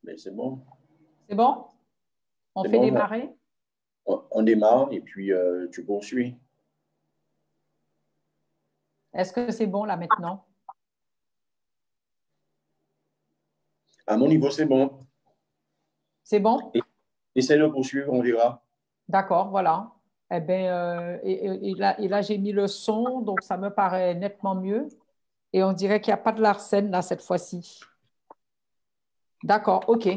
Mais c'est bon. C'est bon? On C'est fait bon. démarrer? On démarre et puis tu poursuis. Est-ce que c'est bon là maintenant? À mon niveau, c'est bon. C'est bon? Et, essaie de poursuivre, on verra. D'accord, voilà. Eh bien, et là, j'ai mis le son, donc ça me paraît nettement mieux. Et on dirait qu'il n'y a pas de Larsen là cette fois-ci. D'accord, OK.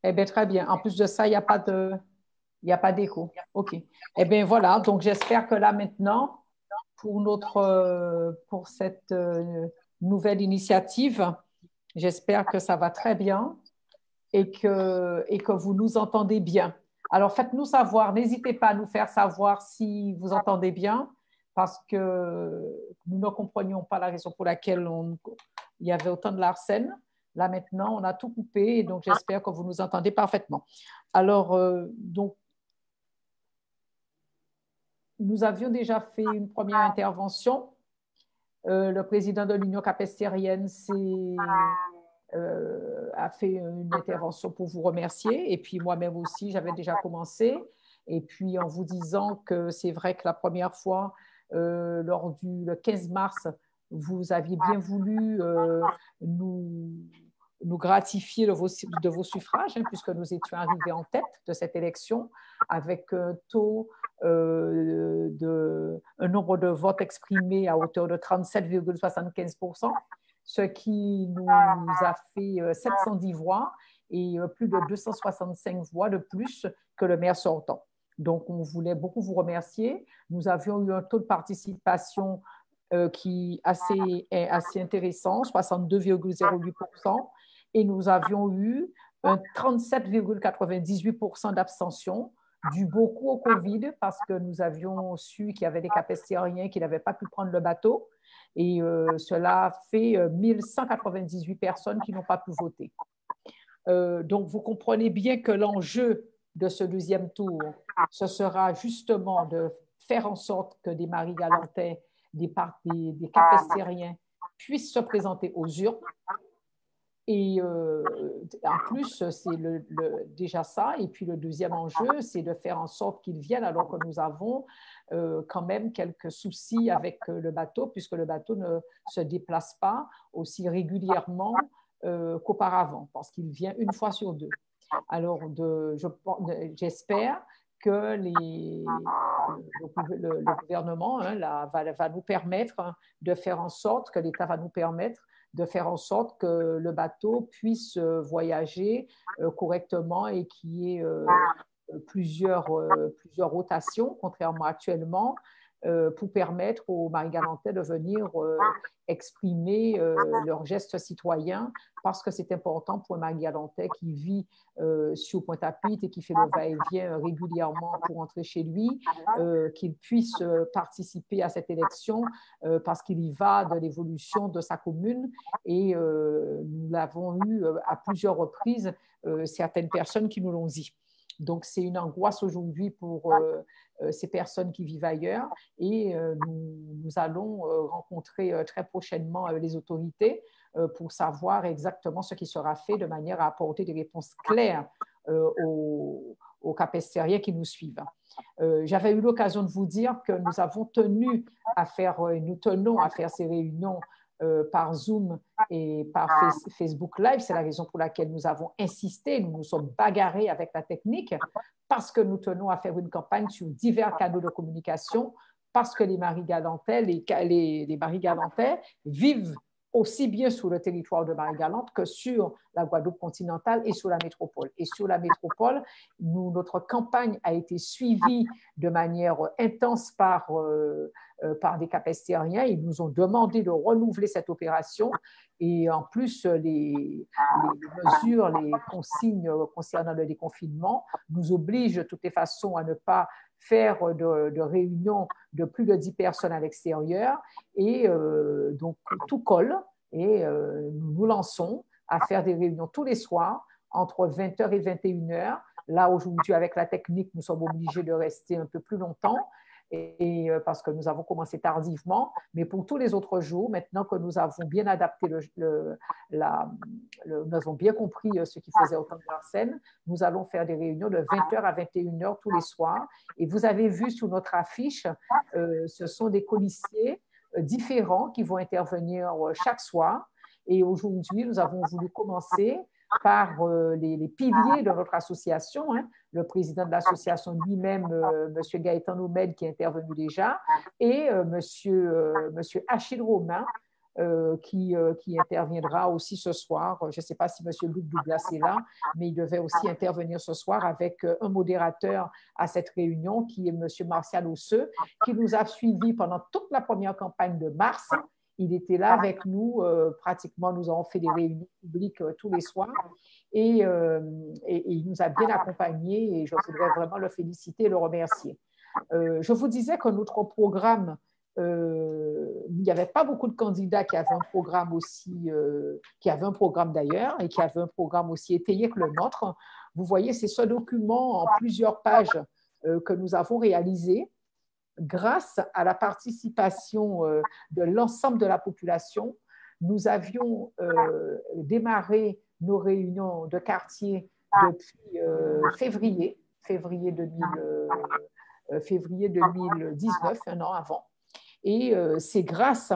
Eh bien, très bien. En plus de ça, il n'y a pas d'écho. OK. Eh bien, voilà. Donc, j'espère que là maintenant, pour cette nouvelle initiative, j'espère que ça va très bien et que vous nous entendez bien. Alors, faites-nous savoir, n'hésitez pas à nous faire savoir si vous entendez bien, parce que nous ne comprenions pas la raison pour laquelle il y avait autant de Larsen. Là, maintenant, on a tout coupé, et donc j'espère que vous nous entendez parfaitement. Alors, donc, nous avions déjà fait une première intervention. Le président de l'Union capestérienne a fait une intervention pour vous remercier. Et puis moi-même aussi, j'avais déjà commencé. Et puis en vous disant que c'est vrai que la première fois, lors le 15 mars, vous aviez bien voulu nous, nous gratifier de vos suffrages, hein, puisque nous étions arrivés en tête de cette élection avec un taux un nombre de votes exprimés à hauteur de 37,75%, ce qui nous a fait 710 voix et plus de 265 voix de plus que le maire sortant. Donc, on voulait beaucoup vous remercier. Nous avions eu un taux de participation qui est assez intéressant, 62,08%, et nous avions eu un 37,98% d'abstention, dû beaucoup au Covid, parce que nous avions su qu'il y avait des capestériens qui n'avaient pas pu prendre le bateau, et cela fait 1198 personnes qui n'ont pas pu voter. Donc, vous comprenez bien que l'enjeu de ce deuxième tour, ce sera justement de faire en sorte que des Marie-Galantais, des Capestériens puissent se présenter aux urnes. Et en plus, c'est déjà ça. Et puis le deuxième enjeu, c'est de faire en sorte qu'ils viennent alors que nous avons quand même quelques soucis avec le bateau, puisque le bateau ne se déplace pas aussi régulièrement qu'auparavant, parce qu'il vient une fois sur deux. Alors, j'espère que le gouvernement va nous permettre de faire en sorte, que l'État va nous permettre de faire en sorte que le bateau puisse voyager correctement et qu'il y ait plusieurs rotations, contrairement à actuellement, pour permettre aux Marie-Galantais de venir exprimer leurs gestes citoyens, parce que c'est important pour un Marie-Galantais qui vit sur Pointe-à-Pitre et qui fait le va-et-vient régulièrement pour rentrer chez lui, qu'il puisse participer à cette élection parce qu'il y va de l'évolution de sa commune. Et nous l'avons eu à plusieurs reprises, certaines personnes qui nous l'ont dit. Donc, c'est une angoisse aujourd'hui pour ces personnes qui vivent ailleurs, et nous allons rencontrer très prochainement les autorités pour savoir exactement ce qui sera fait de manière à apporter des réponses claires aux capestériens qui nous suivent. J'avais eu l'occasion de vous dire que nous avons tenu à faire, nous tenons à faire ces réunions par Zoom et par Facebook Live. C'est la raison pour laquelle nous avons insisté, nous nous sommes bagarrés avec la technique, parce que nous tenons à faire une campagne sur divers canaux de communication, parce que les Marie-Galantais, les Marie-Galantais vivent aussi bien sur le territoire de Marie-Galante que sur la Guadeloupe continentale et sur la métropole. Et sur la métropole, notre campagne a été suivie de manière intense par des capestériens. Ils nous ont demandé de renouveler cette opération. Et en plus, les mesures, les consignes concernant le déconfinement nous obligent de toutes les façons à ne pas faire de réunions de plus de 10 personnes à l'extérieur. Et donc, tout colle, et nous nous lançons à faire des réunions tous les soirs entre 20h et 21h. Là, aujourd'hui, avec la technique, nous sommes obligés de rester un peu plus longtemps. parce que nous avons commencé tardivement, mais pour tous les autres jours, maintenant que nous avons bien adapté, nous avons bien compris ce qui faisait autant de la scène, nous allons faire des réunions de 20h à 21h tous les soirs. Et vous avez vu sur notre affiche, ce sont des colistiers différents qui vont intervenir chaque soir. Et aujourd'hui, nous avons voulu commencer par les piliers de notre association, hein, le président de l'association lui-même, M. Gaëtan Oumed, qui est intervenu déjà, et M. Achille Romain, qui interviendra aussi ce soir. Je ne sais pas si M. Luc Douglas est là, mais il devait aussi intervenir ce soir avec un modérateur à cette réunion, qui est M. Martial Osseux, qui nous a suivis pendant toute la première campagne de mars. Il était là avec nous, pratiquement, nous avons fait des réunions publiques tous les soirs et il nous a bien accompagnés et je voudrais vraiment le féliciter et le remercier. Je vous disais que notre programme, il n'y avait pas beaucoup de candidats qui avaient un programme aussi, qui avaient un programme d'ailleurs et qui avaient un programme aussi étayé que le nôtre. Vous voyez, c'est ce document en plusieurs pages que nous avons réalisé grâce à la participation de l'ensemble de la population. Nous avions démarré nos réunions de quartier depuis février 2019, un an avant. Et c'est grâce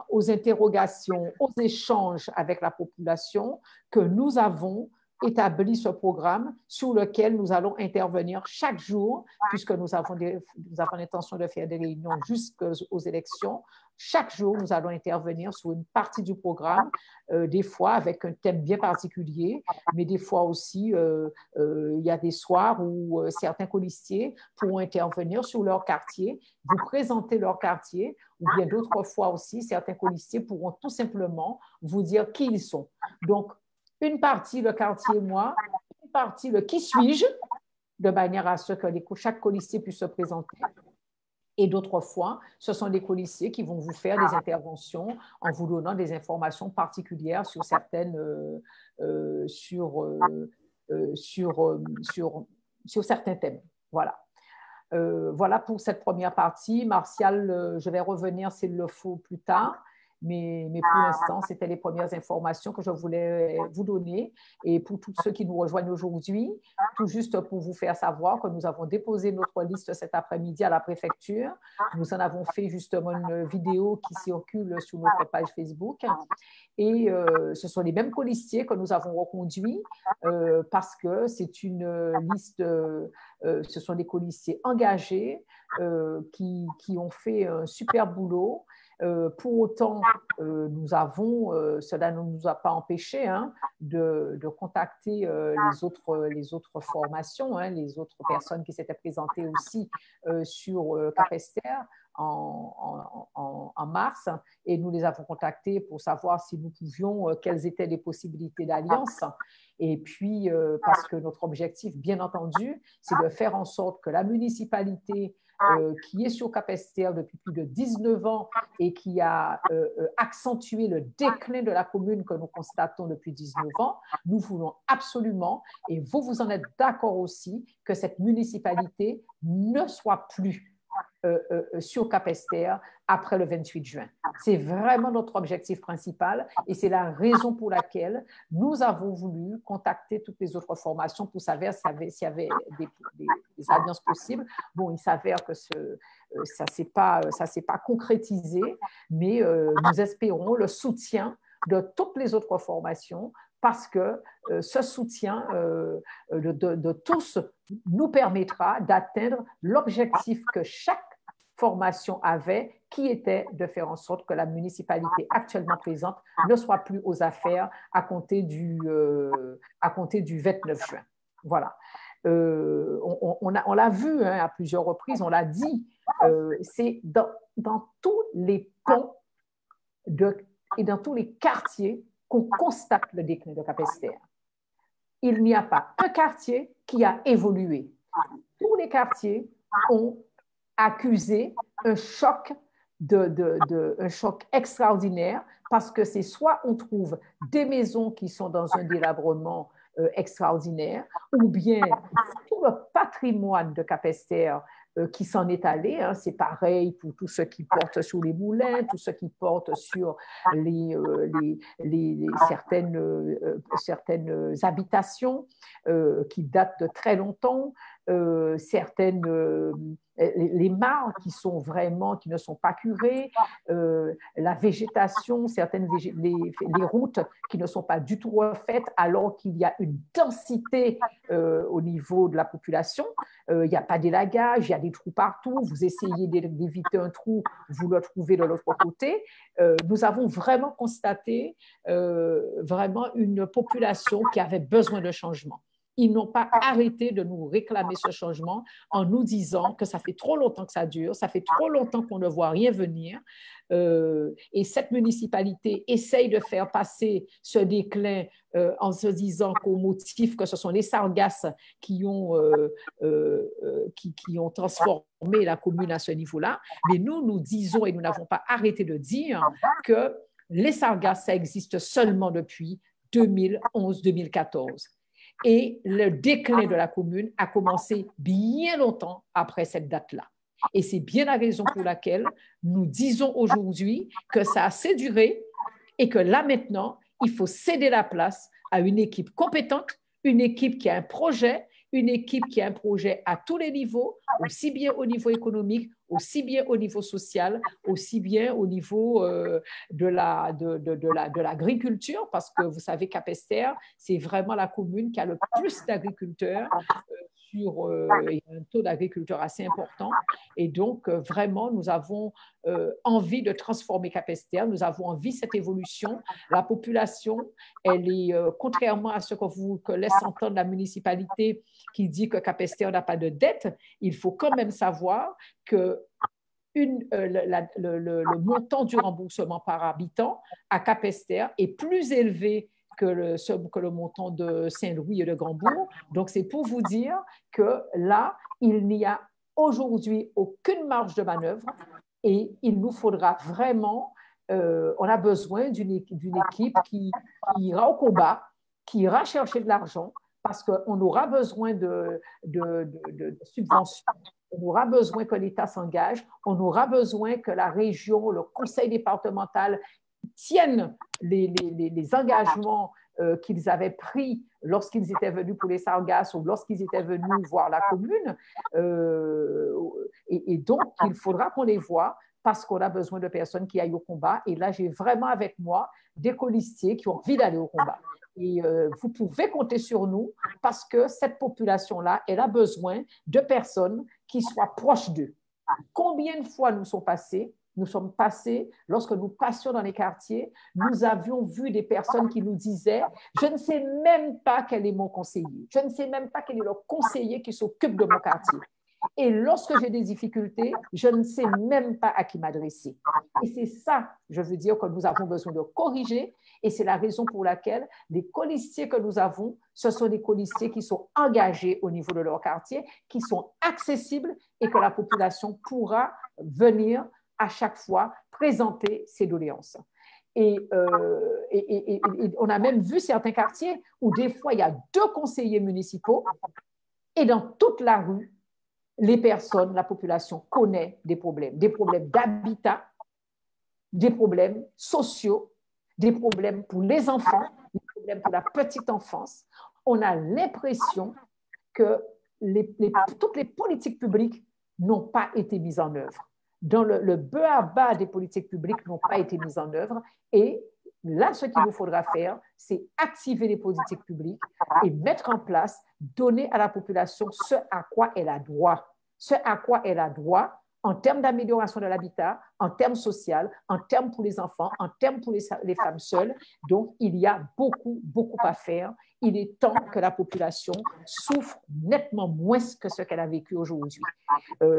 aux interrogations, aux échanges avec la population que nous avons établi ce programme sur lequel nous allons intervenir chaque jour, puisque nous avons l'intention de faire des réunions jusqu'aux élections. Chaque jour, nous allons intervenir sur une partie du programme, des fois avec un thème bien particulier, mais des fois aussi, il y a des soirs où certains colistiers pourront intervenir sur leur quartier, vous présenter leur quartier, ou bien d'autres fois aussi, certains colistiers pourront tout simplement vous dire qui ils sont. Donc, une partie le quartier moi, une partie le qui suis-je, de manière à ce que chaque colistier puisse se présenter. Et d'autres fois, ce sont des colistiers qui vont vous faire des interventions en vous donnant des informations particulières sur certains thèmes. Voilà. Voilà pour cette première partie. Martial, je vais revenir s'il le faut plus tard. Mais pour l'instant, c'était les premières informations que je voulais vous donner. Et pour tous ceux qui nous rejoignent aujourd'hui, tout juste pour vous faire savoir que nous avons déposé notre liste cet après-midi à la préfecture. Nous en avons fait justement une vidéo qui circule sur notre page Facebook. Et ce sont les mêmes colistiers que nous avons reconduits parce que c'est une liste, ce sont des colistiers engagés qui ont fait un super boulot. Pour autant, cela ne nous a pas empêché de contacter les autres formations, les autres personnes qui s'étaient présentées aussi sur Capesterre en mars, et nous les avons contactés pour savoir si nous pouvions, quelles étaient les possibilités d'alliance. Et puis, parce que notre objectif, bien entendu, c'est de faire en sorte que la municipalité qui est sur Capesterre depuis plus de 19 ans et qui a accentué le déclin de la commune que nous constatons depuis 19 ans, nous voulons absolument, et vous en êtes d'accord aussi, que cette municipalité ne soit plus sur Capesterre après le 28 juin. C'est vraiment notre objectif principal et c'est la raison pour laquelle nous avons voulu contacter toutes les autres formations pour savoir s'il y avait des alliances possibles. Bon, il s'avère que ça ne s'est pas concrétisé, mais nous espérons le soutien de toutes les autres formations parce que ce soutien de tous nous permettra d'atteindre l'objectif que chaque formation avait, qui était de faire en sorte que la municipalité actuellement présente ne soit plus aux affaires à compter du 29 juin. Voilà. On l'a vu à plusieurs reprises, on l'a dit, c'est dans tous les ponts et dans tous les quartiers qu'on constate le déclin de Capesterre. Il n'y a pas un quartier qui a évolué. Tous les quartiers ont accusé un choc un choc extraordinaire parce que c'est soit on trouve des maisons qui sont dans un délabrement extraordinaire ou bien tout le patrimoine de Capesterre qui s'en est allé. Hein. C'est pareil pour tous ceux qui portent sur les moulins, tous ceux qui portent sur certaines habitations qui datent de très longtemps, les mares qui ne sont pas curées, la végétation, les routes qui ne sont pas du tout refaites alors qu'il y a une densité au niveau de la population. Il n'y a pas d'élagage, il y a des trous partout, vous essayez d'éviter un trou, vous le trouvez de l'autre côté. Nous avons vraiment constaté vraiment une population qui avait besoin de changement. Ils n'ont pas arrêté de nous réclamer ce changement en nous disant que ça fait trop longtemps que ça dure, ça fait trop longtemps qu'on ne voit rien venir. Et cette municipalité essaye de faire passer ce déclin en se disant qu'au motif que ce sont les sargasses qui ont transformé la commune à ce niveau-là. Mais nous disons, et nous n'avons pas arrêté de dire, que les sargasses, ça existe seulement depuis 2011-2014. Et le déclin de la commune a commencé bien longtemps après cette date-là. Et c'est bien la raison pour laquelle nous disons aujourd'hui que ça a assez duré et que là maintenant, il faut céder la place à une équipe compétente, une équipe qui a un projet, une équipe qui a un projet à tous les niveaux, aussi bien au niveau économique, aussi bien au niveau social, aussi bien au niveau de l'agriculture, parce que vous savez Capesterre, c'est vraiment la commune qui a le plus d'agriculteurs, il y a un taux d'agriculteurs assez important. Et donc, vraiment, nous avons envie de transformer Capesterre, nous avons envie de cette évolution. La population, elle est, contrairement à ce que laisse entendre la municipalité qui dit que Capesterre n'a pas de dette, il faut quand même savoir que le montant du remboursement par habitant à Capesterre est plus élevé que le montant de Saint-Louis et de Grandbourg. Donc, c'est pour vous dire que là, il n'y a aujourd'hui aucune marge de manœuvre et il nous faudra vraiment, on a besoin d'une équipe qui ira au combat, qui ira chercher de l'argent parce qu'on aura besoin de subventions. On aura besoin que l'État s'engage, on aura besoin que la région, le conseil départemental tiennent les engagements qu'ils avaient pris lorsqu'ils étaient venus pour les sargasses ou lorsqu'ils étaient venus voir la commune. Et donc, il faudra qu'on les voie parce qu'on a besoin de personnes qui aillent au combat. Et là, j'ai vraiment avec moi des colistiers qui ont envie d'aller au combat. Et vous pouvez compter sur nous parce que cette population-là, elle a besoin de personnes qui soient proches d'eux. Combien de fois nous sommes passés, lorsque nous passions dans les quartiers, nous avions vu des personnes qui nous disaient « Je ne sais même pas quel est mon conseiller. Je ne sais même pas quel est le conseiller qui s'occupe de mon quartier. Et lorsque j'ai des difficultés, je ne sais même pas à qui m'adresser. » Et c'est ça, je veux dire, que nous avons besoin de corriger. Et c'est la raison pour laquelle les colistiers que nous avons, ce sont des colistiers qui sont engagés au niveau de leur quartier, qui sont accessibles et que la population pourra venir à chaque fois présenter ses doléances. Et on a même vu certains quartiers où des fois, il y a 2 conseillers municipaux et dans toute la rue, les personnes, la population connaît des problèmes d'habitat, des problèmes sociaux, des problèmes pour les enfants, des problèmes pour la petite enfance. On a l'impression que toutes les politiques publiques n'ont pas été mises en œuvre. Dans le bas des politiques publiques n'ont pas été mises en œuvre. Et là, ce qu'il nous faudra faire, c'est activer les politiques publiques et mettre en place, donner à la population ce à quoi elle a droit. Ce à quoi elle a droit en termes d'amélioration de l'habitat, en termes social, en termes pour les enfants, en termes pour les femmes seules. Donc, il y a beaucoup, beaucoup à faire. Il est temps que la population souffre nettement moins que ce qu'elle a vécu aujourd'hui.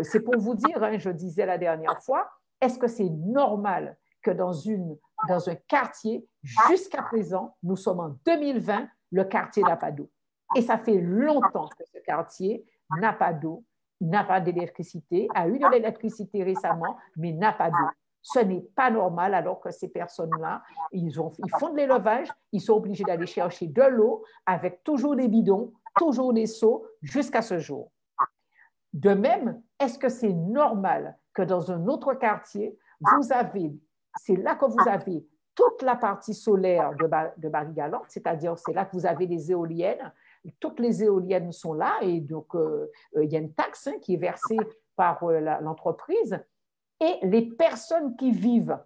C'est pour vous dire, hein, je disais la dernière fois, est-ce que c'est normal que dans un quartier, jusqu'à présent, nous sommes en 2020, le quartier n'a pas d'eau. Et ça fait longtemps que ce quartier n'a pas d'eau, n'a pas d'électricité, a eu de l'électricité récemment, mais n'a pas d'eau. Ce n'est pas normal alors que ces personnes-là, ils font de l'élevage, ils sont obligés d'aller chercher de l'eau avec toujours des bidons, toujours des seaux, jusqu'à ce jour. De même, est-ce que c'est normal que dans un autre quartier, c'est là que vous avez toute la partie solaire de Marie-Galante, c'est-à-dire c'est là que vous avez des éoliennes. Toutes les éoliennes sont là et donc il y a une taxe qui est versée par l'entreprise. Et les personnes qui vivent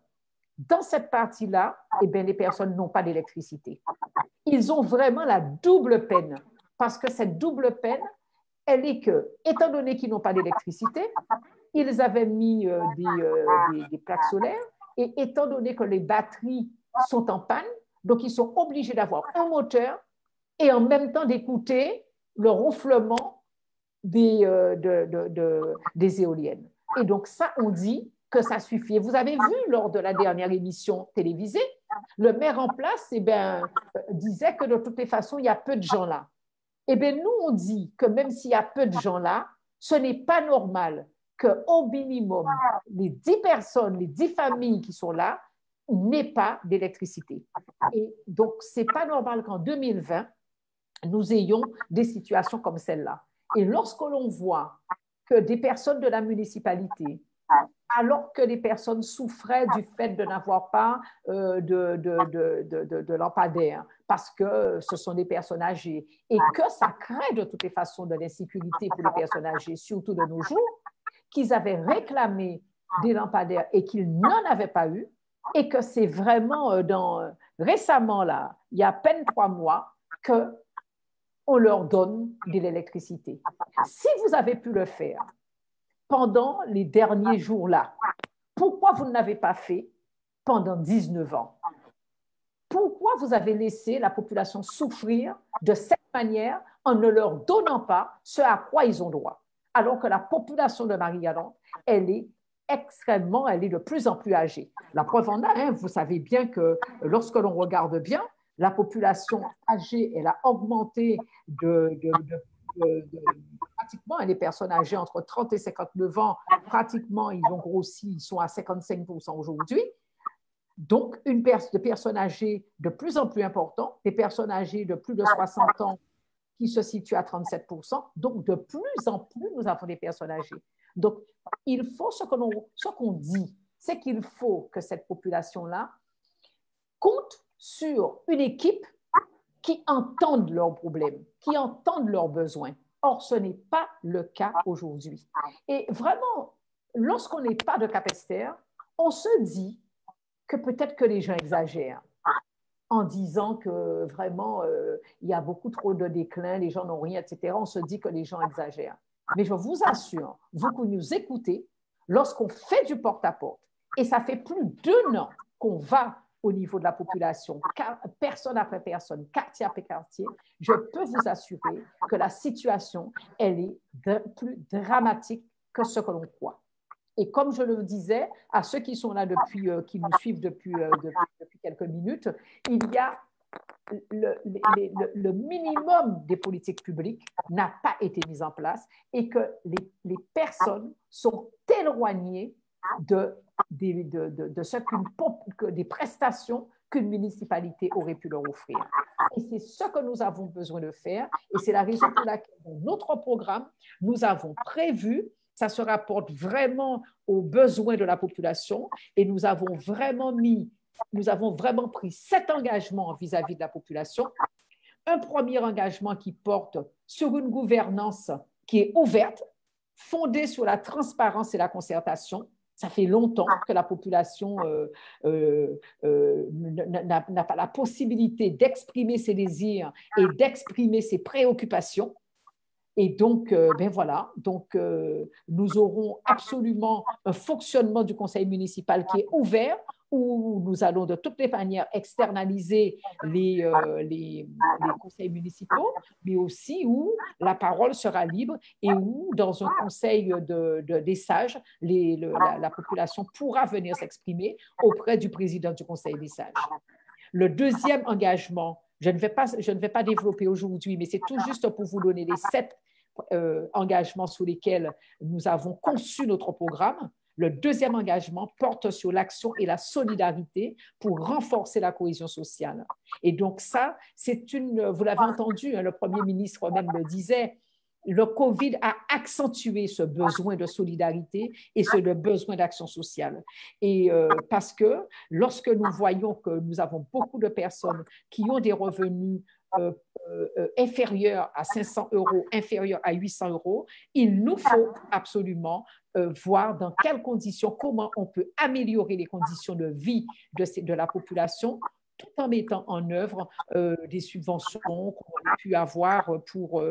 dans cette partie-là, eh bien, les personnes n'ont pas d'électricité. Ils ont vraiment la double peine parce que cette double peine, elle est que, étant donné qu'ils n'ont pas d'électricité, ils avaient mis des plaques solaires et étant donné que les batteries sont en panne, donc ils sont obligés d'avoir un moteur et en même temps d'écouter le ronflement des éoliennes. Et donc ça, on dit que ça suffit. Vous avez vu lors de la dernière émission télévisée, le maire en place disait que de toutes les façons, il y a peu de gens là. Eh bien, nous, on dit que même s'il y a peu de gens là, ce n'est pas normal qu'au minimum, les 10 personnes, les 10 familles qui sont là, n'aient pas d'électricité. Et donc, ce n'est pas normal qu'en 2020, nous ayons des situations comme celle-là. Et lorsque l'on voit que des personnes de la municipalité, alors que les personnes souffraient du fait de n'avoir pas de lampadaires, parce que ce sont des personnes âgées, et que ça crée de toutes les façons de l'insécurité pour les personnes âgées, surtout de nos jours, qu'ils avaient réclamé des lampadaires et qu'ils n'en avaient pas eu, et que c'est vraiment récemment, là, il y a à peine 3 mois, qu'on leur donne de l'électricité. Si vous avez pu le faire pendant les derniers jours-là, pourquoi vous ne l'avez pas fait pendant 19 ans? Pourquoi vous avez laissé la population souffrir de cette manière en ne leur donnant pas ce à quoi ils ont droit? Alors que la population de Marie-Galante, elle est de plus en plus âgée. La preuve en est, vous savez bien que lorsque l'on regarde bien, la population âgée, elle a augmenté pratiquement, les personnes âgées entre 30 et 59 ans, pratiquement, ils ont grossi, ils sont à 55% aujourd'hui. Donc, des personnes âgées de plus en plus importantes, des personnes âgées de plus de 60 ans qui se situent à 37%. Donc, de plus en plus, nous avons des personnes âgées. Donc, il faut ce qu'on dit, c'est qu'il faut que cette population-là compte sur une équipe qui entende leurs problèmes, qui entende leurs besoins. Or, ce n'est pas le cas aujourd'hui. Et vraiment, lorsqu'on n'est pas de Capesterre, on se dit que peut-être que les gens exagèrent en disant que vraiment, il y a beaucoup trop de déclin, les gens n'ont rien, etc. On se dit que les gens exagèrent. Mais je vous assure, vous qui nous écoutez, lorsqu'on fait du porte-à-porte, et ça fait plus d'1 an qu'on va au niveau de la population, personne après personne, quartier après quartier, je peux vous assurer que la situation, elle est plus dramatique que ce que l'on croit. Et comme je le disais, à ceux qui sont là qui nous suivent depuis quelques minutes, il y a le minimum des politiques publiques n'a pas été mis en place et que les personnes sont éloignées des prestations qu'une municipalité aurait pu leur offrir. Et c'est ce que nous avons besoin de faire et c'est la raison pour laquelle dans notre programme, nous avons prévu, ça se rapporte vraiment aux besoins de la population et nous avons vraiment pris 7 engagements vis-à-vis de la population. Un premier engagement qui porte sur une gouvernance qui est ouverte, fondée sur la transparence et la concertation. Ça fait longtemps que la population n'a pas la possibilité d'exprimer ses désirs et d'exprimer ses préoccupations. Et donc, nous aurons absolument un fonctionnement du conseil municipal qui est ouvert, où nous allons de toutes les manières externaliser les conseils municipaux, mais aussi où la parole sera libre et où, dans un conseil des sages, la population pourra venir s'exprimer auprès du président du conseil des sages. Le deuxième engagement, je ne vais pas développer aujourd'hui, mais c'est tout juste pour vous donner les 7 engagements sous lesquels nous avons conçu notre programme. Le deuxième engagement porte sur l'action et la solidarité pour renforcer la cohésion sociale. Et donc ça, vous l'avez entendu, le Premier ministre même le disait, le COVID a accentué ce besoin de solidarité et le besoin d'action sociale. Et parce que lorsque nous voyons que nous avons beaucoup de personnes qui ont des revenus inférieurs à 500 euros, inférieurs à 800 euros, il nous faut absolument voir dans quelles conditions, comment on peut améliorer les conditions de vie de la population tout en mettant en œuvre des subventions qu'on a pu avoir pour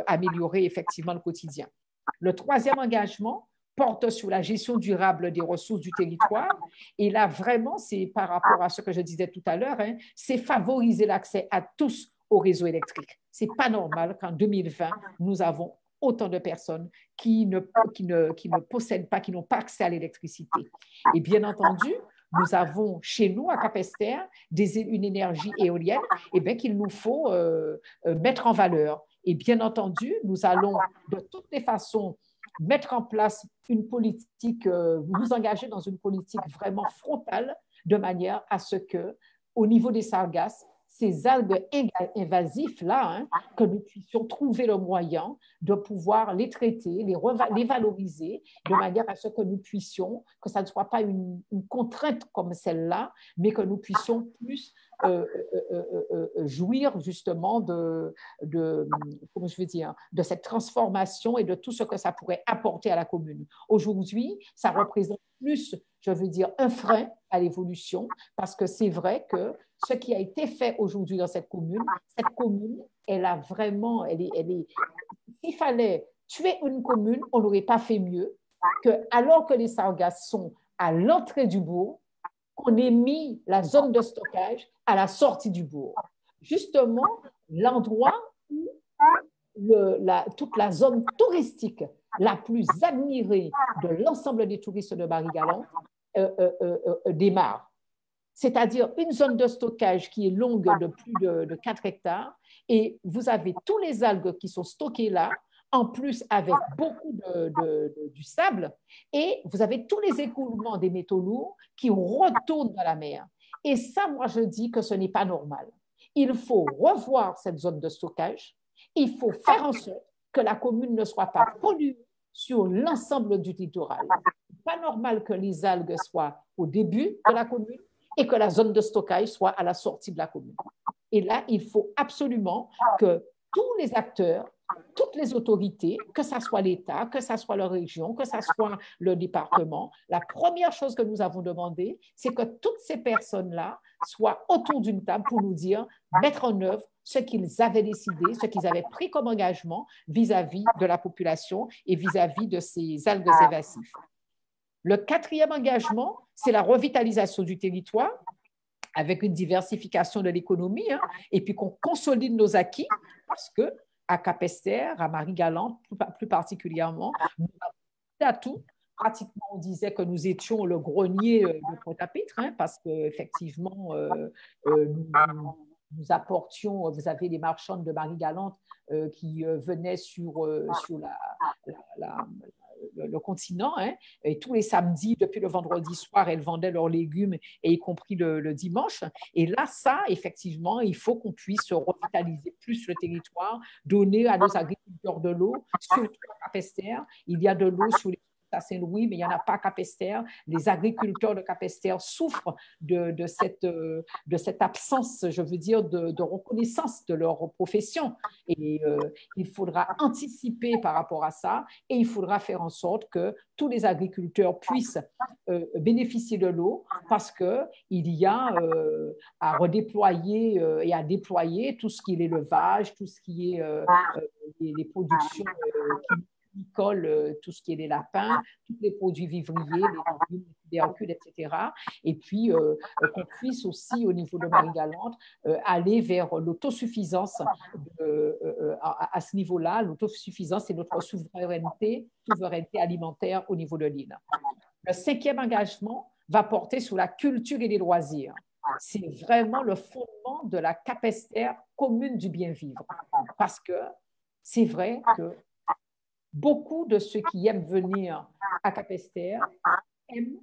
améliorer effectivement le quotidien. Le troisième engagement porte sur la gestion durable des ressources du territoire. Et là, vraiment, c'est par rapport à ce que je disais tout à l'heure, hein, c'est favoriser l'accès à tous au réseau électrique. Ce n'est pas normal qu'en 2020, nous avons autant de personnes qui ne possèdent pas, qui n'ont pas accès à l'électricité. Et bien entendu, nous avons chez nous, à Capesterre, une énergie éolienne qu'il nous faut mettre en valeur. Et bien entendu, nous allons de toutes les façons mettre en place une politique, nous engager dans une politique vraiment frontale, de manière à ce que, au niveau des sargasses, ces algues invasifs-là, hein, que nous puissions trouver le moyen de pouvoir les traiter, les valoriser, de manière à ce que nous puissions, que ça ne soit pas une contrainte comme celle-là, mais que nous puissions plus jouir justement comment je veux dire, de cette transformation et de tout ce que ça pourrait apporter à la commune. Aujourd'hui, ça représente plus, je veux dire, un frein à l'évolution, parce que c'est vrai que ce qui a été fait aujourd'hui dans cette commune, elle a vraiment, s'il fallait tuer une commune, on n'aurait pas fait mieux que, alors que les sargasses sont à l'entrée du bourg, qu'on ait mis la zone de stockage à la sortie du bourg. Justement, l'endroit où toute la zone touristique la plus admirée de l'ensemble des touristes de Marie-Galante démarre. C'est-à-dire une zone de stockage qui est longue de plus de 4 hectares, et vous avez tous les algues qui sont stockées là, en plus avec beaucoup du sable, et vous avez tous les écoulements des métaux lourds qui retournent dans la mer. Et ça, moi, je dis que ce n'est pas normal. Il faut revoir cette zone de stockage. Il faut faire en sorte que la commune ne soit pas polluée sur l'ensemble du littoral. Ce n'est pas normal que les algues soient au début de la commune et que la zone de stockage soit à la sortie de la commune. Et là, il faut absolument que tous les acteurs, toutes les autorités, que ce soit l'État, que ce soit la région, que ce soit le département, la première chose que nous avons demandé, c'est que toutes ces personnes-là soient autour d'une table pour nous dire, mettre en œuvre ce qu'ils avaient décidé, ce qu'ils avaient pris comme engagement vis-à-vis de la population et vis-à-vis de ces algues invasives. Le quatrième engagement, c'est la revitalisation du territoire avec une diversification de l'économie, hein, et puis qu'on consolide nos acquis, parce qu'à Capesterre, à Marie-Galante, plus particulièrement, nous avons tout d'atouts. Pratiquement, on disait que nous étions le grenier de Pointe-à-Pitre, hein, parce qu'effectivement, nous apportions, vous avez les marchandes de Marie-Galante qui venaient sur le continent, hein, et tous les samedis, depuis le vendredi soir, elles vendaient leurs légumes, et y compris le dimanche. Et là, ça, effectivement, il faut qu'on puisse revitaliser plus le territoire, donner à nos agriculteurs de l'eau, surtout à Capesterre. Il y a de l'eau sur les à Saint-Louis, mais il n'y en a pas à Capesterre. Les agriculteurs de Capesterre souffrent de cette absence, je veux dire, de reconnaissance de leur profession. Et il faudra anticiper par rapport à ça, et il faudra faire en sorte que tous les agriculteurs puissent bénéficier de l'eau, parce qu'il y a à redéployer et à déployer tout ce qui est l'élevage, tout ce qui est les productions tout ce qui est les lapins, tous les produits vivriers, les Hercules, etc. Et puis, qu'on puisse aussi, au niveau de Marie-Galante, aller vers l'autosuffisance à ce niveau-là. L'autosuffisance, c'est notre souveraineté alimentaire au niveau de l'île. Le cinquième engagement va porter sur la culture et les loisirs. C'est vraiment le fondement de la Capesterre commune du bien-vivre. Parce que c'est vrai que beaucoup de ceux qui aiment venir à Capesterre aiment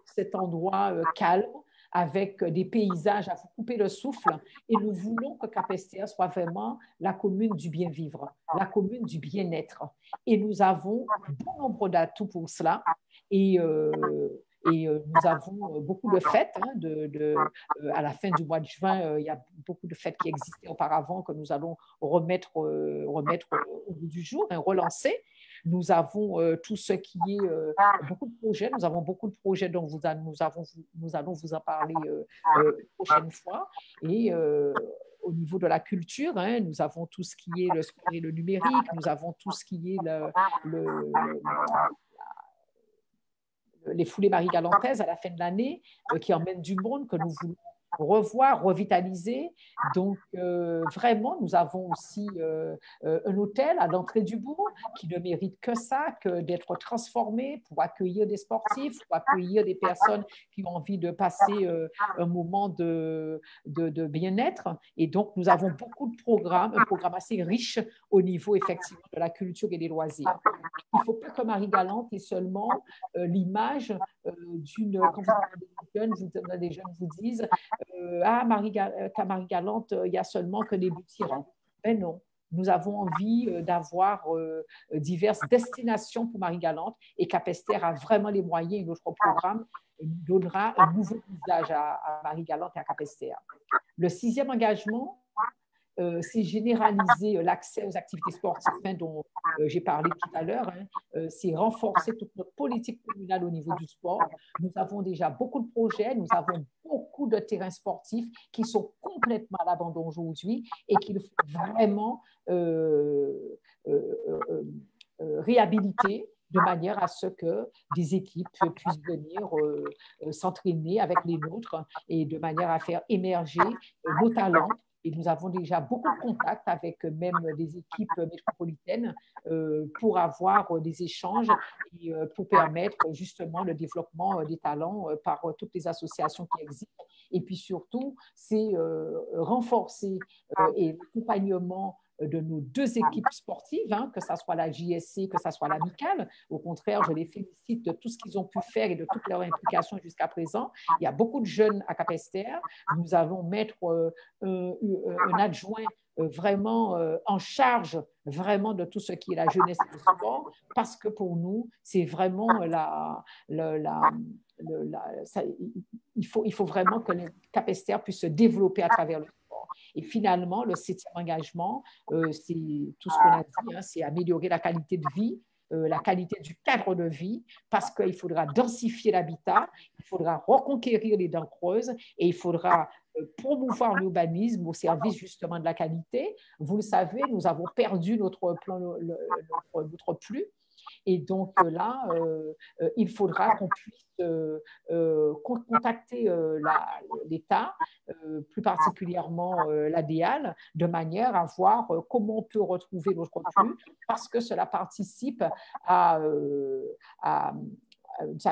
cet endroit calme, avec des paysages à vous couper le souffle. Et nous voulons que Capesterre soit vraiment la commune du bien-vivre, la commune du bien-être. Et nous avons bon nombre d'atouts pour cela. Et nous avons beaucoup de fêtes. À la fin du mois de juin, il y a beaucoup de fêtes qui existaient auparavant que nous allons remettre au bout du jour et relancer. Nous avons tout ce qui est beaucoup de projets. Nous avons beaucoup de projets dont nous allons vous en parler une prochaine fois. Et au niveau de la culture, nous avons tout ce qui est le sport et le numérique. Nous avons tout ce qui est les foulées marie-galantaises à la fin de l'année qui emmènent du monde que nous voulons revoir, revitaliser. Donc, vraiment, nous avons aussi un hôtel à l'entrée du bourg qui ne mérite que ça, que d'être transformé pour accueillir des sportifs, pour accueillir des personnes qui ont envie de passer un moment de bien-être. Et donc, nous avons beaucoup de programmes, un programme assez riche au niveau, effectivement, de la culture et des loisirs. Il ne faut pas que Marie-Galante ait seulement l'image d'une... Quand des jeunes vous disent qu'à Marie-Galante, il y a seulement que des bouts-tirants. Mais non, nous avons envie d'avoir diverses destinations pour Marie-Galante et Capesterre a vraiment les moyens et notre programme donnera un nouveau visage à Marie-Galante et à Capesterre. Le 6e engagement, c'est généraliser l'accès aux activités sportives dont j'ai parlé tout à l'heure. C'est renforcer toute notre politique communale au niveau du sport. Nous avons déjà beaucoup de projets, nous avons beaucoup de terrains sportifs qui sont complètement à l'abandon aujourd'hui et qu'il faut vraiment réhabiliter de manière à ce que des équipes puissent venir s'entraîner avec les nôtres et de manière à faire émerger nos talents. Et nous avons déjà beaucoup de contacts avec même des équipes métropolitaines pour avoir des échanges et pour permettre justement le développement des talents par toutes les associations qui existent. Et puis surtout, c'est renforcer et l'accompagnement de nos 2 équipes sportives, que ce soit la JSC, que ce soit l'amicale. Au contraire, je les félicite de tout ce qu'ils ont pu faire et de toute leur implication jusqu'à présent. Il y a beaucoup de jeunes à Capesterre. Nous allons mettre un adjoint vraiment en charge vraiment de tout ce qui est la jeunesse et le sport, parce que pour nous, c'est vraiment il faut vraiment que le Capesterre puisse se développer à travers le sport. Et finalement, le 7e engagement, c'est tout ce qu'on a dit, c'est améliorer la qualité de vie, la qualité du cadre de vie, parce qu'il faudra densifier l'habitat, il faudra reconquérir les dents creuses et il faudra promouvoir l'urbanisme au service justement de la qualité. Vous le savez, nous avons perdu notre flux. Et donc là, il faudra qu'on puisse contacter l'État, plus particulièrement l'ADEAL, de manière à voir comment on peut retrouver notre flux, parce que cela participe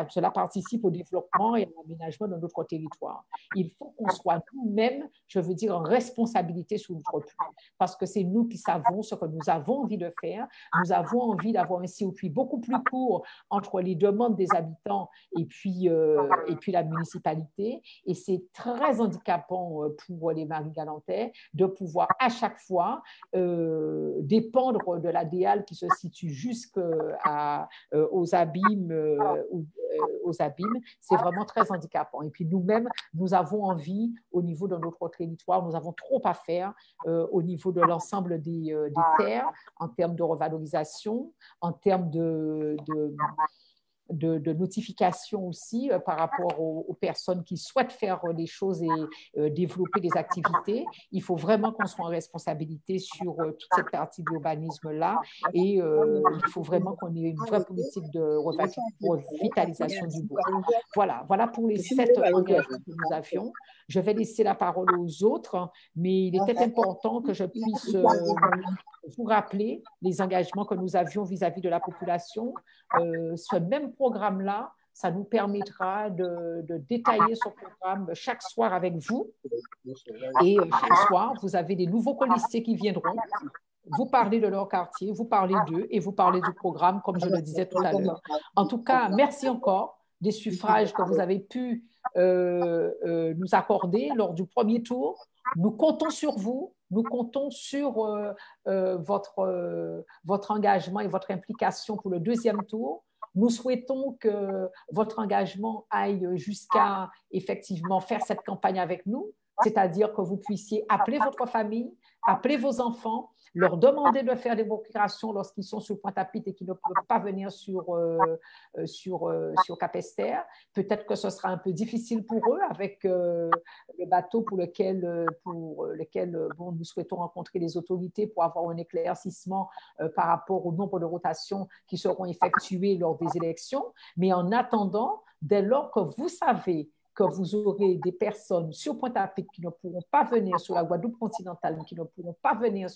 cela participe au développement et à l'aménagement de notre territoire. Il faut qu'on soit nous-mêmes, je veux dire, en responsabilité sur notre flux, parce que c'est nous qui savons ce que nous avons envie de faire. Nous avons envie d'avoir un circuit beaucoup plus court entre les demandes des habitants et puis la municipalité. Et c'est très handicapant pour les Marie-Galantais de pouvoir à chaque fois dépendre de la DEAL qui se situe jusqu'aux abîmes c'est vraiment très handicapant. Et puis nous-mêmes, nous avons envie, au niveau de notre territoire, nous avons trop à faire au niveau de l'ensemble des terres, en termes de revalorisation, en termes de notification aussi par rapport aux personnes qui souhaitent faire des choses et développer des activités. Il faut vraiment qu'on soit en responsabilité sur toute cette partie de l'urbanisme-là et il faut vraiment qu'on ait une vraie politique de revitalisation du bourg. Voilà pour les 7 engagements que nous avions. Je vais laisser la parole aux autres, mais il était important que je puisse vous rappeler les engagements que nous avions vis-à-vis de la population. Ce même programme-là, ça nous permettra de détailler ce programme chaque soir avec vous. Et chaque soir, vous avez des nouveaux colistiers qui viendront. Vous parlez de leur quartier, vous parlez d'eux et vous parlez du programme, comme je le disais tout à l'heure. En tout cas, merci encore des suffrages que vous avez pu nous accorder lors du premier tour. Nous comptons sur vous, nous comptons sur votre engagement et votre implication pour le deuxième tour. Nous souhaitons que votre engagement aille jusqu'à effectivement faire cette campagne avec nous, c'est-à-dire que vous puissiez appeler votre famille, appeler vos enfants, leur demander de faire des procurations lorsqu'ils sont sur Pointe-à-Pitre et qu'ils ne peuvent pas venir sur Capesterre. Peut-être que ce sera un peu difficile pour eux avec le bateau pour lequel bon, nous souhaitons rencontrer les autorités pour avoir un éclaircissement par rapport au nombre de rotations qui seront effectuées lors des élections. Mais en attendant, dès lors que vous savez que vous aurez des personnes sur Pointe-à-Pitre qui ne pourront pas venir sur la Guadeloupe continentale, qui ne pourront pas venir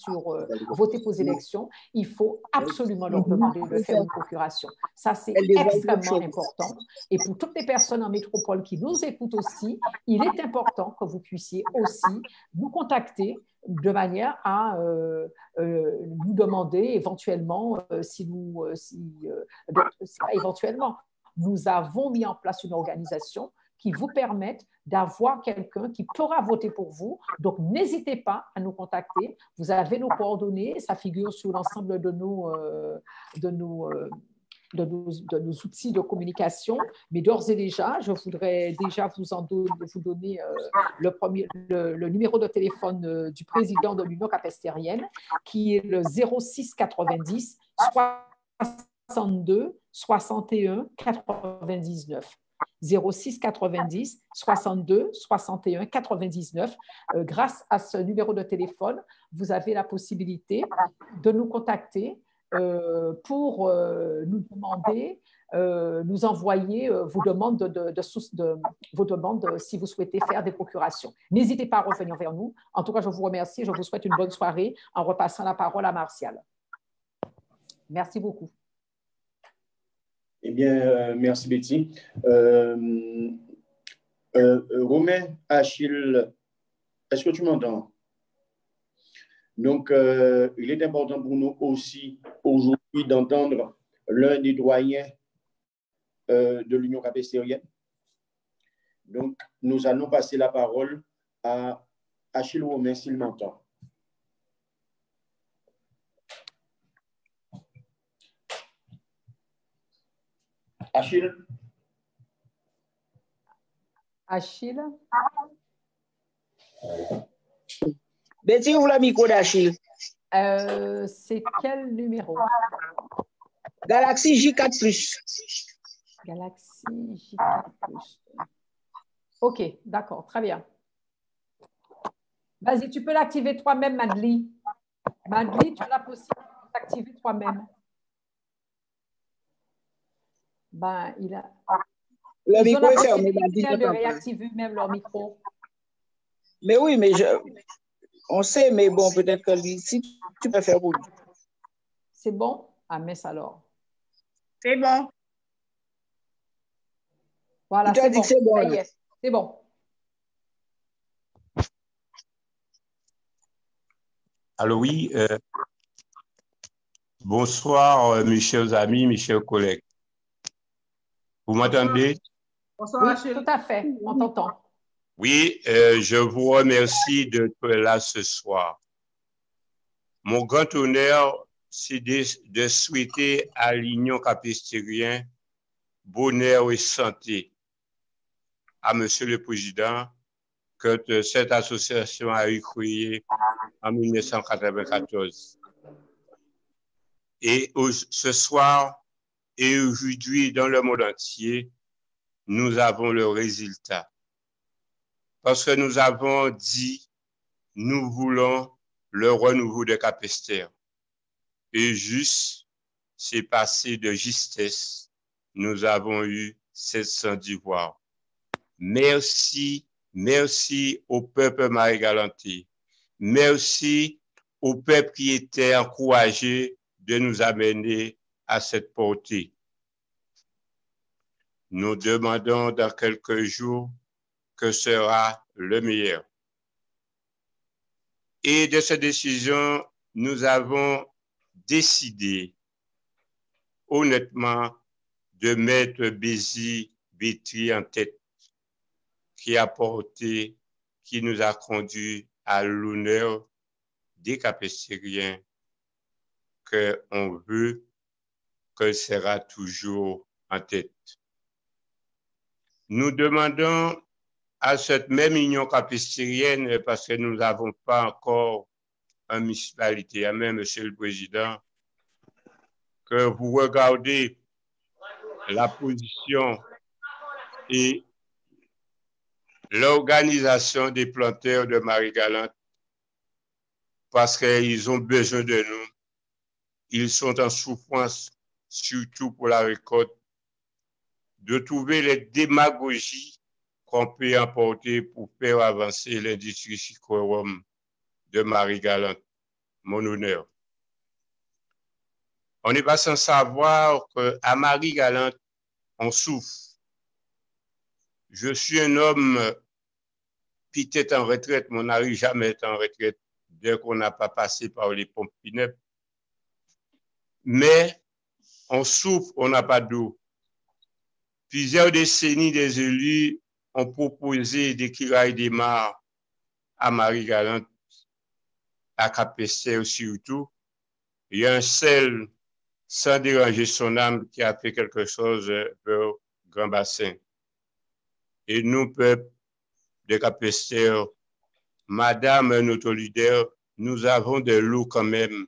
voter pour les élections, il faut absolument leur demander de faire une procuration. Ça, c'est extrêmement important. Et pour toutes les personnes en métropole qui nous écoutent aussi, il est important que vous puissiez aussi nous contacter de manière à nous demander éventuellement éventuellement, nous avons mis en place une organisation qui vous permettent d'avoir quelqu'un qui pourra voter pour vous. Donc, n'hésitez pas à nous contacter. Vous avez nos coordonnées, ça figure sur l'ensemble de nos outils de communication. Mais d'ores et déjà, je voudrais déjà vous donner le numéro de téléphone du président de l'Union capestérienne, qui est le 06 90 62 61 99. 06 90 62 61 99. Grâce à ce numéro de téléphone, vous avez la possibilité de nous contacter pour nous demander, nous envoyer vos demandes, vos demandes si vous souhaitez faire des procurations. N'hésitez pas à revenir vers nous. En tout cas, je vous remercie. Je vous souhaite une bonne soirée en repassant la parole à Martial. Merci beaucoup. Eh bien, merci Betty. Romain, Achille, est-ce que tu m'entends? Donc, il est important pour nous aussi aujourd'hui d'entendre l'un des doyens de l'Union capestérienne. Donc, nous allons passer la parole à Achille Romain, s'il m'entend. Achille. Achille. Betty, ouvre le micro d'Achille. C'est quel numéro? Galaxy J4+. Galaxy J4+. OK, d'accord, très bien. Vas-y, tu peux l'activer toi-même, Madly. Madly, tu as la possibilité de l'activer toi-même. Ben, il a... Le micro est fermé. De réactiver même leur micro. Mais oui, mais on sait, mais bon, peut-être que lui, si tu peux faire pour lui. C'est bon? Ah, mince alors. C'est bon. Voilà, c'est bon. C'est bon. C'est bon. Alors oui, bonsoir mes chers amis, mes chers collègues. Vous m'entendez? Bonsoir, oui, Achille. Tout à fait, on t'entend. Oui, je vous remercie d'être là ce soir. Mon grand honneur, c'est de souhaiter à l'Union capestérienne bonheur et santé. À Monsieur le Président, que cette association a été créée en 1994. Et ce soir et aujourd'hui, dans le monde entier, nous avons le résultat. Parce que nous avons dit, nous voulons le renouveau de Capesterre. Et juste, c'est passé de justesse, nous avons eu 710 voix. Merci, merci au peuple Marie-Galante. Merci au peuple qui était encouragé de nous amener à cette portée. Nous demandons dans quelques jours que sera le meilleur. Et de cette décision, nous avons décidé honnêtement de mettre Bézi Bétry en tête. qui a porté, qui nous a conduit à l'honneur des Capestériens qu'on veut que sera toujours en tête. Nous demandons à cette même union capestérienne, parce que nous n'avons pas encore une municipalité, même Monsieur le Président, que vous regardez la position et l'organisation des planteurs de Marie-Galante, parce qu'ils ont besoin de nous. Ils sont en souffrance, surtout pour la récolte, de trouver les démagogies qu'on peut apporter pour faire avancer l'industrie sucre-rhum de Marie-Galante, mon honneur. On n'est pas sans savoir qu'à Marie-Galante, on souffre. Je suis un homme peut-être en retraite, mais on n'arrive jamais à être en retraite dès qu'on n'a pas passé par les pompes funèbres. Mais on souffre, on n'a pas d'eau. Plusieurs décennies des élus ont proposé des Kirailles des mares à Marie-Galante, à Cap-Esther surtout. Il y a un seul, sans déranger son âme, qui a fait quelque chose vers Grand Bassin. Et nous, peuple de Cap-Esther, Madame notre leader, nous avons de l'eau quand même,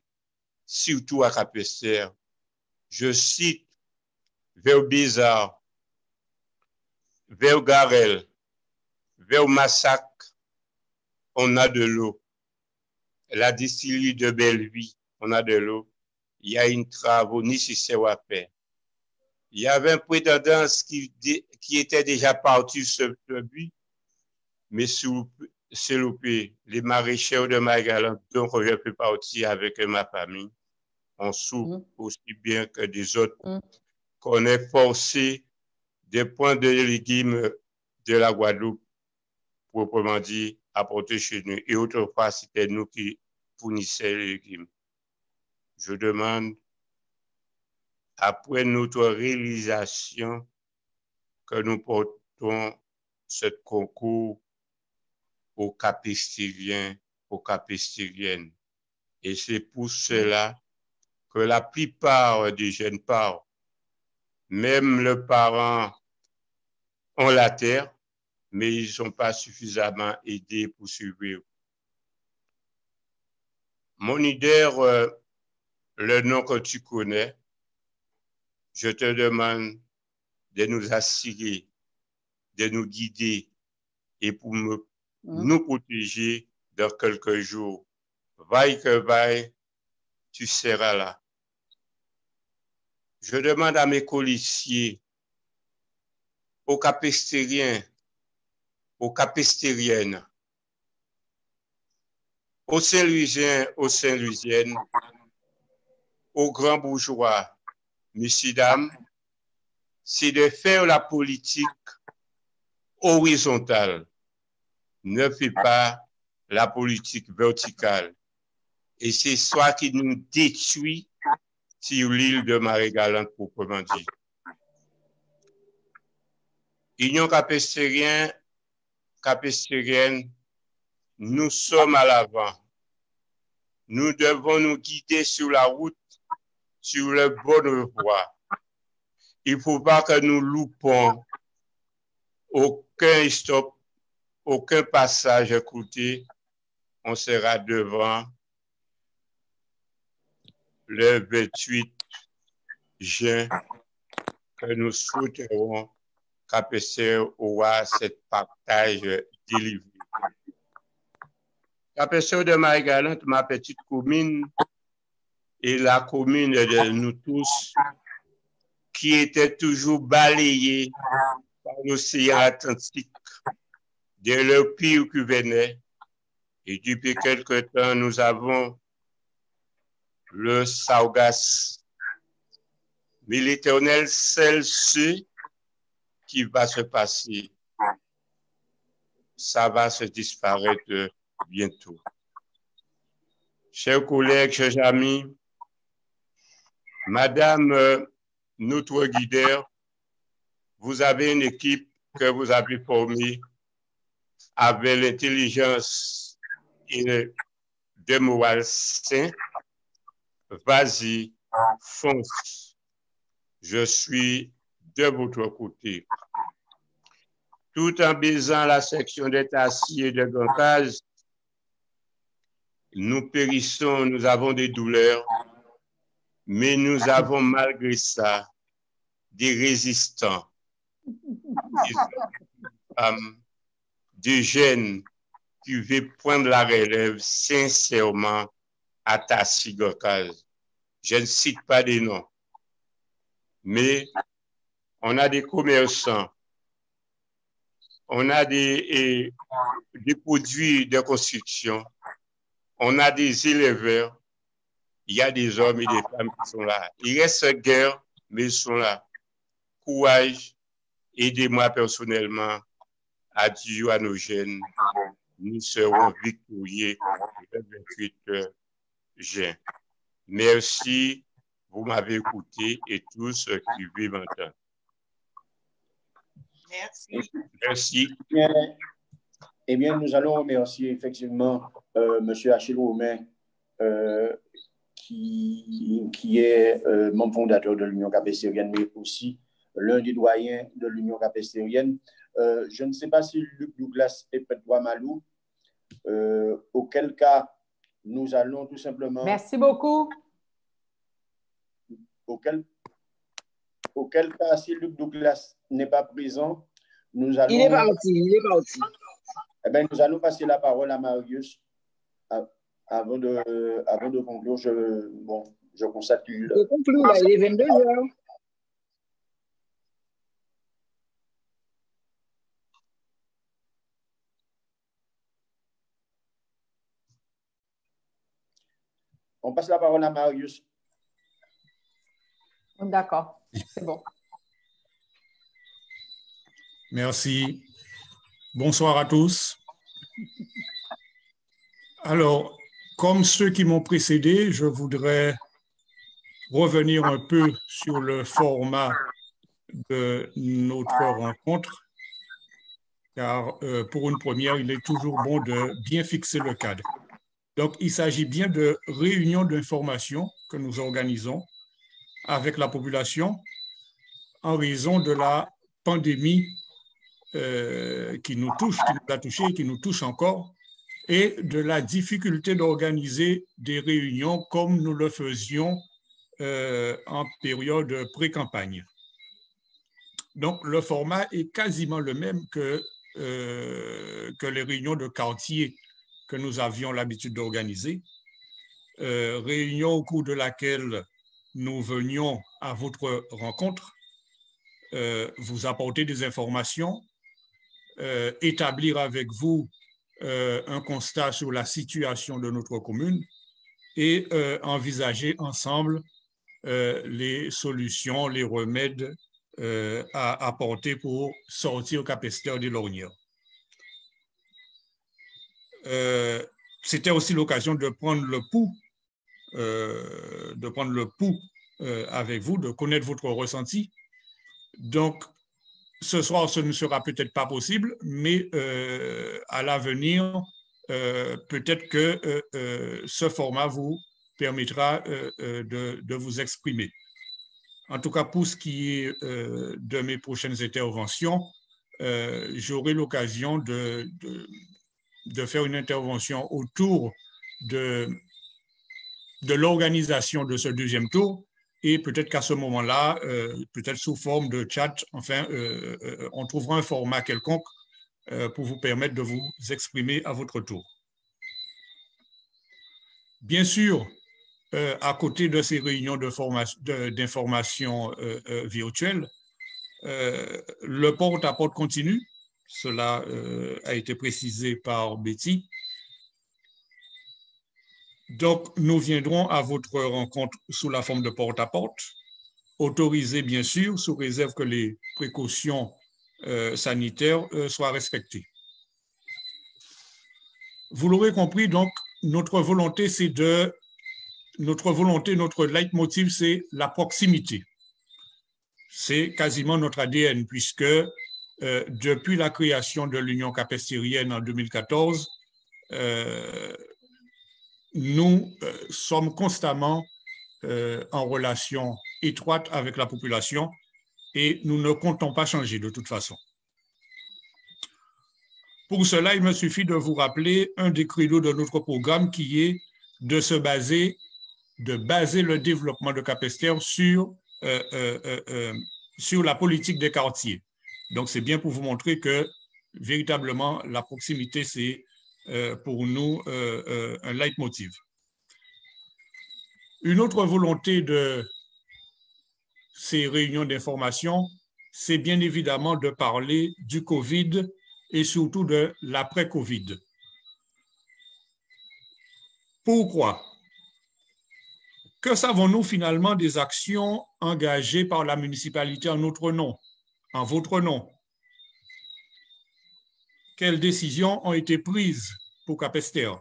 surtout à Cap-Esther. Je cite vers Bizarre, vers Garel, vers Massac, on a de l'eau. La distillerie de Belleville, on a de l'eau. Il y a une travaux nécessaire à faire. Il y avait un prétendant qui était déjà parti sur ce but, mais s'il vous plaît, les maraîchers de Marie-Galante, dont je fais partie avec ma famille, on souffre aussi bien que des autres, qu'on est forcé de prendre des légumes de la Guadeloupe, proprement dit, apporter chez nous. Et autrefois, c'était nous qui fournissions les légumes. Je demande, après notre réalisation, que nous portons ce concours aux Capestériens, aux Capestériennes. Et c'est pour cela que la plupart des jeunes parents, même les parents ont la terre, mais ils ne sont pas suffisamment aidés pour survivre. Mon leader, le nom que tu connais, je te demande de nous assurer, de nous guider et pour nous protéger dans quelques jours. Vaille que vaille, tu seras là. Je demande à mes policiers, aux Capestériens, aux Capestériennes, aux Saint-Louisiens, aux Saint-Louisiennes, aux grands bourgeois, messieurs, dames, c'est de faire la politique horizontale. Ne fait pas la politique verticale. Et c'est ça qui nous détruit sur l'île de Marie-Galante, proprement dit. Union capestérienne, nous sommes à l'avant. Nous devons nous guider sur la route, sur la bonne voie. Il ne faut pas que nous loupons aucun stop, aucun passage à côté. On sera devant le 28 juin que nous souhaiterons Cap-Esther aura cette partage délivré. Cap-Esther de Marie-Galante, ma petite commune, et la commune de nous tous, qui était toujours balayée par l'océan Atlantique, de le pire qui venait. Et depuis quelque temps, nous avons le Sargasse. Mais l'Éternel seul sait qui va se passer. Ça va se disparaître bientôt. Chers collègues, chers amis, Madame notre guideur, vous avez une équipe que vous avez formée avec l'intelligence et de morale sain, vas-y, fonce. Je suis de votre côté. Tout en baisant la section des Tassiers et de Gancaz, nous périssons, nous avons des douleurs, mais nous avons malgré ça des résistants, des femmes, des jeunes qui veulent prendre la relève sincèrement à Tassi Gancaz. Je ne cite pas des noms, mais on a des commerçants, on a des produits de construction, on a des éleveurs, il y a des hommes et des femmes qui sont là. Il reste guerre, mais ils sont là. Courage, aidez-moi personnellement, adieu à nos jeunes. Nous serons victorieux le 28 juin. Merci, vous m'avez écouté et tous ceux qui vivent entendre. Merci. Merci. Eh bien, nous allons remercier effectivement M. Achille Romain, qui est membre fondateur de l'Union capestérienne, mais aussi l'un des doyens de l'Union capestérienne. Je ne sais pas si Luc Douglas est Pedro Malou, auquel cas nous allons tout simplement... Merci beaucoup. Auquel cas, si Luc Douglas n'est pas présent, nous allons... Il est parti. Eh bien, nous allons passer la parole à Marius. Avant de conclure, je constate qu'il... Je conclue, là, il est 22 heures. On passe la parole à Marius. D'accord, c'est bon. Merci. Bonsoir à tous. Alors, comme ceux qui m'ont précédé, je voudrais revenir un peu sur le format de notre rencontre, car pour une première, il est toujours bon de bien fixer le cadre. Donc, il s'agit bien de réunions d'information que nous organisons avec la population en raison de la pandémie qui nous touche, qui nous a touchés et qui nous touche encore, et de la difficulté d'organiser des réunions comme nous le faisions en période pré-campagne. Donc, le format est quasiment le même que les réunions de quartier que nous avions l'habitude d'organiser. Réunion au cours de laquelle nous venions à votre rencontre, vous apporter des informations, établir avec vous un constat sur la situation de notre commune et envisager ensemble les solutions, les remèdes à apporter pour sortir Capesterre de l'ornière. C'était aussi l'occasion de prendre le pouls, avec vous, de connaître votre ressenti. Donc, ce soir, ce ne sera peut-être pas possible, mais à l'avenir, peut-être que ce format vous permettra de vous exprimer. En tout cas, pour ce qui est de mes prochaines interventions, j'aurai l'occasion de faire une intervention autour de l'organisation de ce deuxième tour, et peut-être qu'à ce moment-là, peut-être sous forme de chat, enfin, on trouvera un format quelconque pour vous permettre de vous exprimer à votre tour. Bien sûr, à côté de ces réunions d'information virtuelles, le porte-à-porte continue. Cela a été précisé par Betty. Donc, nous viendrons à votre rencontre sous la forme de porte-à-porte, autorisé bien sûr, sous réserve que les précautions sanitaires soient respectées. Vous l'aurez compris, donc, notre leitmotiv, c'est la proximité. C'est quasiment notre ADN, puisque depuis la création de l'Union capestérienne en 2014, nous sommes constamment en relation étroite avec la population et nous ne comptons pas changer de toute façon. Pour cela, il me suffit de vous rappeler un des credos de notre programme qui est de baser le développement de Capesterre sur la politique des quartiers. Donc, c'est bien pour vous montrer que véritablement, la proximité, c'est pour nous un leitmotiv. Une autre volonté de ces réunions d'information, c'est bien évidemment de parler du COVID et surtout de l'après-COVID. Pourquoi? Que savons-nous finalement des actions engagées par la municipalité en notre nom, en votre nom? Quelles décisions ont été prises pour Capesterre?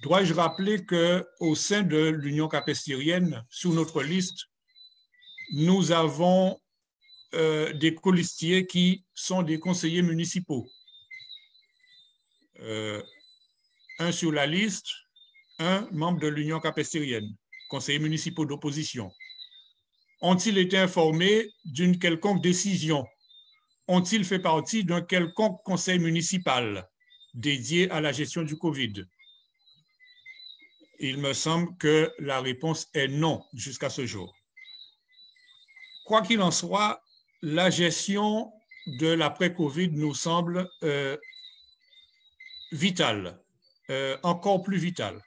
Dois-je rappeler qu'au sein de l'Union capestérienne, sous notre liste, nous avons des colistiers qui sont des conseillers municipaux. Un sur la liste, un membre de l'Union capestérienne, conseillers municipaux d'opposition. Ont-ils été informés d'une quelconque décision? Ont-ils fait partie d'un quelconque conseil municipal dédié à la gestion du COVID? Il me semble que la réponse est non jusqu'à ce jour. Quoi qu'il en soit, la gestion de l'après-COVID nous semble vitale, encore plus vitale.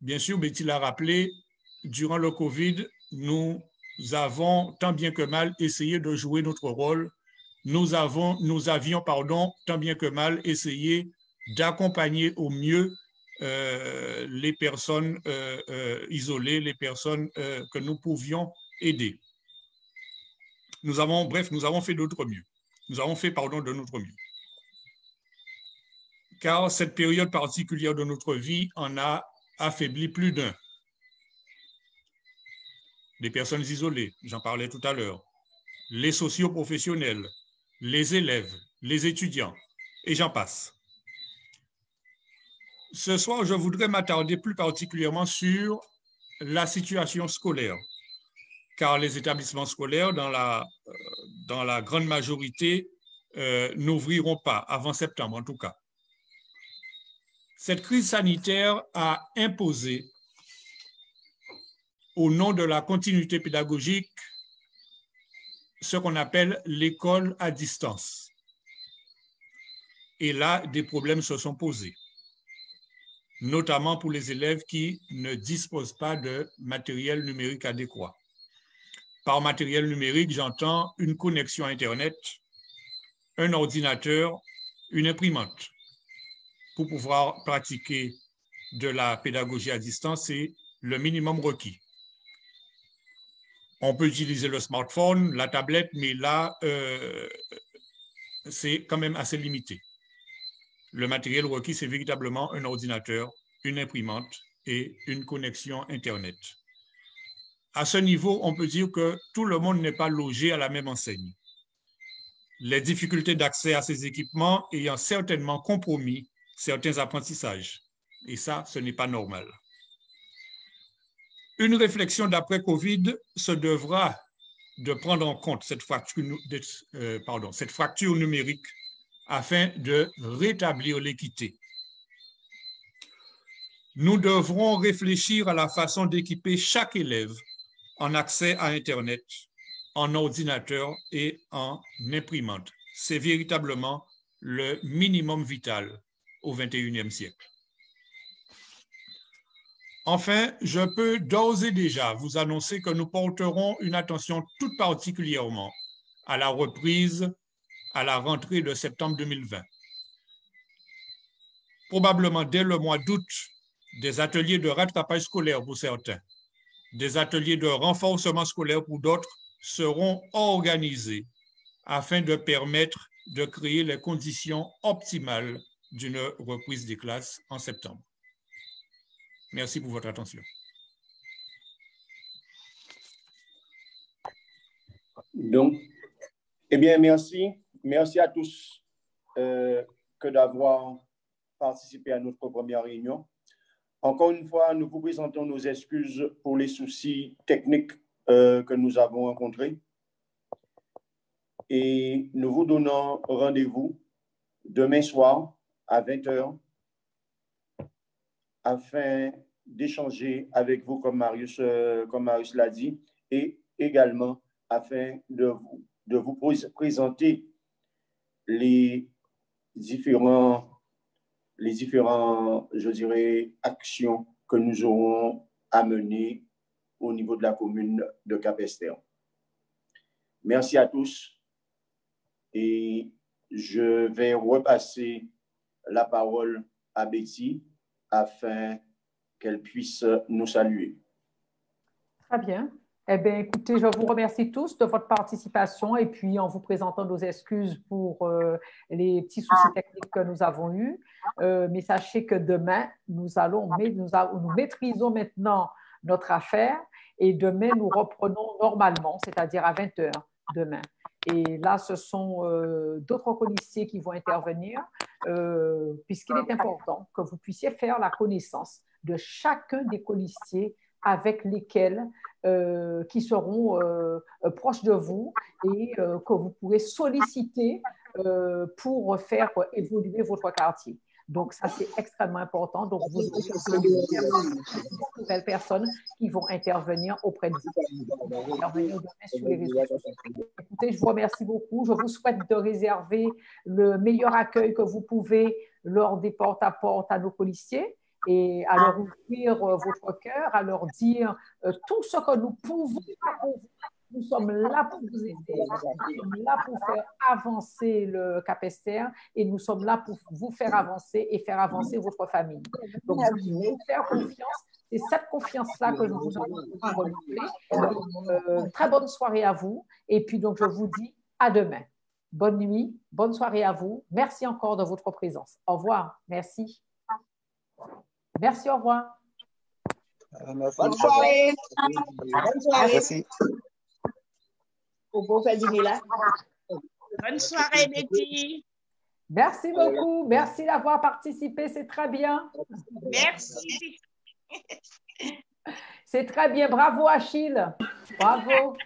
Bien sûr, Betty l'a rappelé, durant le COVID, nous avons tant bien que mal essayé de jouer notre rôle. Nous avions, tant bien que mal essayé d'accompagner au mieux les personnes isolées, les personnes que nous pouvions aider. Nous avons fait de notre mieux. Nous avons fait, de notre mieux. Car cette période particulière de notre vie en a affaibli plus d'un. Les personnes isolées, j'en parlais tout à l'heure, les socio-professionnels, les élèves, les étudiants, et j'en passe. Ce soir, je voudrais m'attarder plus particulièrement sur la situation scolaire, car les établissements scolaires, dans la grande majorité, n'ouvriront pas, avant septembre en tout cas. Cette crise sanitaire a imposé, au nom de la continuité pédagogique, ce qu'on appelle l'école à distance. Et là, des problèmes se sont posés, notamment pour les élèves qui ne disposent pas de matériel numérique adéquat. Par matériel numérique, j'entends une connexion Internet, un ordinateur, une imprimante. Pour pouvoir pratiquer de la pédagogie à distance, c'est le minimum requis. On peut utiliser le smartphone, la tablette, mais là, c'est quand même assez limité. Le matériel requis, c'est véritablement un ordinateur, une imprimante et une connexion Internet. À ce niveau, on peut dire que tout le monde n'est pas logé à la même enseigne. Les difficultés d'accès à ces équipements ayant certainement compromis certains apprentissages. Et ça, ce n'est pas normal. Une réflexion d'après-Covid se devra de prendre en compte cette fracture numérique afin de rétablir l'équité. Nous devrons réfléchir à la façon d'équiper chaque élève en accès à Internet, en ordinateur et en imprimante. C'est véritablement le minimum vital au XXIe siècle. Enfin, je peux d'ores et déjà vous annoncer que nous porterons une attention toute particulièrement à la reprise à la rentrée de septembre 2020. Probablement dès le mois d'août, des ateliers de rattrapage scolaire pour certains, des ateliers de renforcement scolaire pour d'autres seront organisés afin de permettre de créer les conditions optimales d'une reprise des classes en septembre. Merci pour votre attention. Donc, eh bien, merci. merci à tous que d'avoir participé à notre première réunion. Encore une fois, nous vous présentons nos excuses pour les soucis techniques que nous avons rencontrés. Et nous vous donnons rendez-vous demain soir à 20h afin d'échanger avec vous, comme Marius l'a dit, et également afin de vous présenter les différents, je dirais, actions que nous aurons à mener au niveau de la commune de Capesterre. Merci à tous et je vais repasser la parole à Betty afin qu'elle puisse nous saluer. Très bien. Eh bien, écoutez, je vous remercie tous de votre participation et puis en vous présentant nos excuses pour les petits soucis techniques que nous avons eus. Mais sachez que demain, nous maîtrisons maintenant notre affaire et demain, nous reprenons normalement, c'est-à-dire à 20h demain. Et là, ce sont d'autres colistiers qui vont intervenir puisqu'il est important que vous puissiez faire la connaissance de chacun des colistiers avec lesquels qui seront proches de vous et que vous pourrez solliciter pour faire évoluer votre quartier. Donc, ça, c'est extrêmement important. Donc, vous aurez de nouvelles personnes qui vont intervenir auprès de vous, intervenir demain sur les réseaux sociaux. Écoutez, je vous remercie beaucoup. Je vous souhaite de réserver le meilleur accueil que vous pouvez lors des porte-à-porte à nos colistiers et à leur ouvrir votre cœur, à leur dire tout ce que nous pouvons faire pour vous. Nous sommes là pour vous aider, nous sommes là pour faire avancer le Capesterre et nous sommes là pour vous faire avancer et faire avancer votre famille. Donc, je vais vous faire confiance. C'est cette confiance-là que je vous renouveler. Très bonne soirée à vous. Et puis, donc, je vous dis à demain. Bonne nuit, bonne soirée à vous. Merci encore de votre présence. Au revoir. Merci. Merci, au revoir. Bonne soirée. Bonne soirée. Merci. Bonne soirée, Betty. Merci beaucoup. Merci d'avoir participé. C'est très bien. Merci. C'est très bien. Bravo, Achille. Bravo.